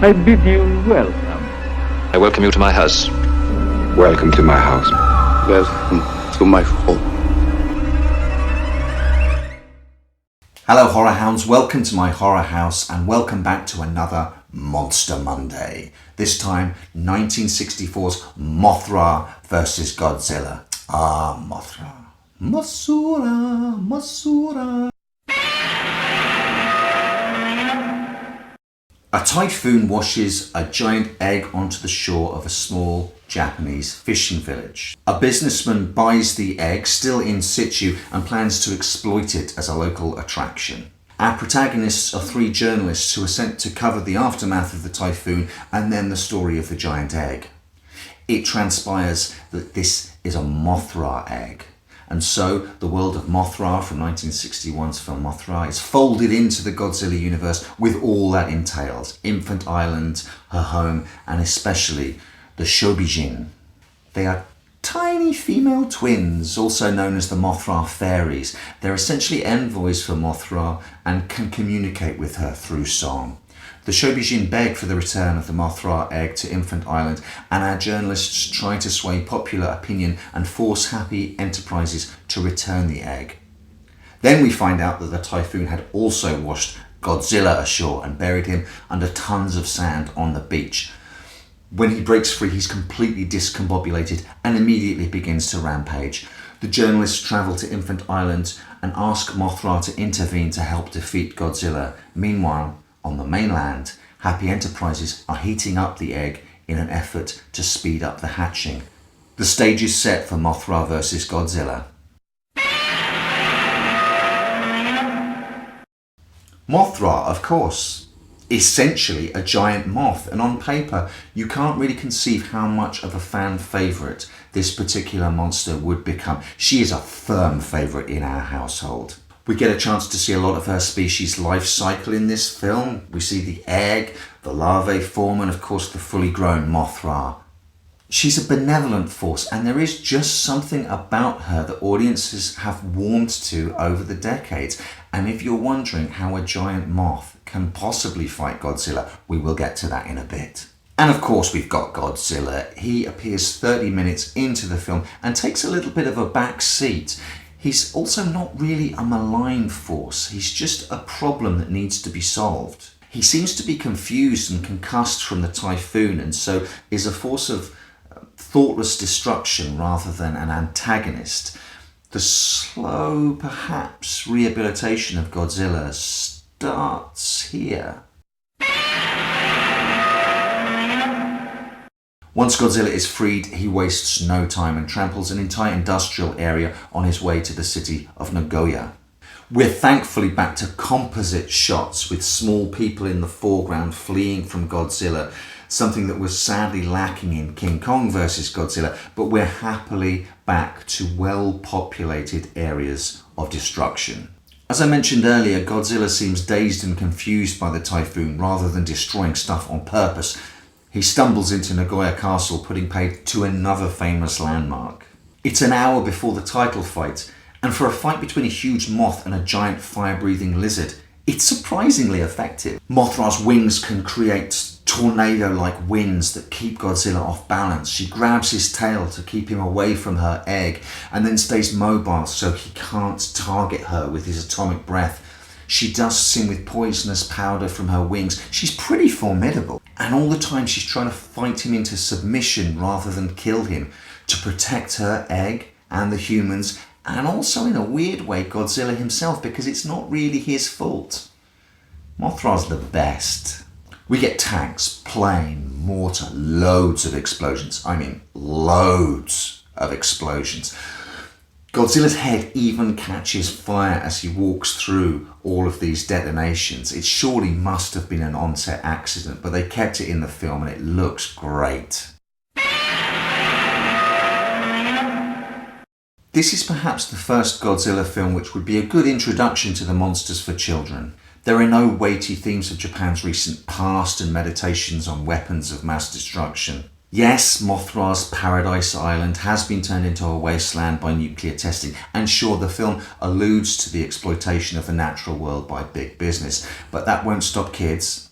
I bid you welcome. I welcome you to my house. Welcome to my house. Welcome to my home. Hello horror hounds, welcome to my horror house and welcome back to another Monster Monday. This time 1964's Mothra versus Godzilla. Ah, Mothra. Masura, Masura. A typhoon washes a giant egg onto the shore of a small Japanese fishing village. A businessman buys the egg, still in situ, and plans to exploit it as a local attraction. Our protagonists are three journalists who are sent to cover the aftermath of the typhoon and then the story of the giant egg. It transpires that this is a Mothra egg. And so the world of Mothra from 1961's film Mothra is folded into the Godzilla universe with all that entails. Infant Island, her home, and especially the Shobijin. They are tiny female twins, also known as the Mothra fairies. They're essentially envoys for Mothra and can communicate with her through song. The Shobijin beg for the return of the Mothra egg to Infant Island, and our journalists try to sway popular opinion and force Happy Enterprises to return the egg. Then we find out that the typhoon had also washed Godzilla ashore and buried him under tons of sand on the beach. When he breaks free, he's completely discombobulated and immediately begins to rampage. The journalists travel to Infant Island and ask Mothra to intervene to help defeat Godzilla. Meanwhile, on the mainland, Happy Enterprises are heating up the egg in an effort to speed up the hatching. The stage is set for Mothra versus Godzilla. Mothra, of course, essentially a giant moth, and on paper you can't really conceive how much of a fan favourite this particular monster would become. She is a firm favourite in our household. We get a chance to see a lot of her species' life cycle in this film. We see the egg, the larvae form, and of course the fully grown Mothra. She's a benevolent force, and there is just something about her that audiences have warmed to over the decades. And if you're wondering how a giant moth can possibly fight Godzilla, we will get to that in a bit. And of course we've got Godzilla. He appears 30 minutes into the film and takes a little bit of a back seat. He's also not really a malign force, he's just a problem that needs to be solved. He seems to be confused and concussed from the typhoon, and so is a force of thoughtless destruction rather than an antagonist. The slow, perhaps, rehabilitation of Godzilla starts here. Once Godzilla is freed, he wastes no time and tramples an entire industrial area on his way to the city of Nagoya. We're thankfully back to composite shots with small people in the foreground fleeing from Godzilla, something that was sadly lacking in King Kong vs. Godzilla, but we're happily back to well-populated areas of destruction. As I mentioned earlier, Godzilla seems dazed and confused by the typhoon rather than destroying stuff on purpose. He stumbles into Nagoya Castle, putting paid to another famous landmark. It's an hour before the title fight, and for a fight between a huge moth and a giant fire-breathing lizard, it's surprisingly effective. Mothra's wings can create tornado-like winds that keep Godzilla off balance. She grabs his tail to keep him away from her egg, and then stays mobile so he can't target her with his atomic breath. She dusts him with poisonous powder from her wings. She's pretty formidable. And all the time she's trying to fight him into submission rather than kill him to protect her egg and the humans, and also in a weird way Godzilla himself, because it's not really his fault. Mothra's the best. We get tanks, plane, mortar, loads of explosions. I mean loads of explosions. Godzilla's head even catches fire as he walks through all of these detonations. It surely must have been an on-set accident, but they kept it in the film and it looks great. This is perhaps the first Godzilla film which would be a good introduction to the monsters for children. There are no weighty themes of Japan's recent past and meditations on weapons of mass destruction. Yes, Mothra's Paradise Island has been turned into a wasteland by nuclear testing, and sure, the film alludes to the exploitation of the natural world by big business, but that won't stop kids,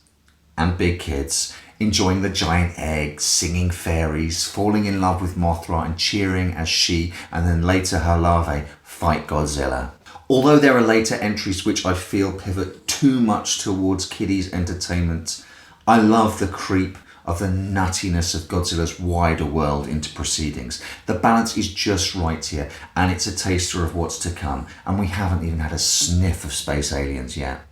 and big kids, enjoying the giant eggs, singing fairies, falling in love with Mothra and cheering as she, and then later her larvae, fight Godzilla. Although there are later entries which I feel pivot too much towards kiddies' entertainment, I love the creep of the nuttiness of Godzilla's wider world into proceedings. The balance is just right here, and it's a taster of what's to come, and we haven't even had a sniff of space aliens yet.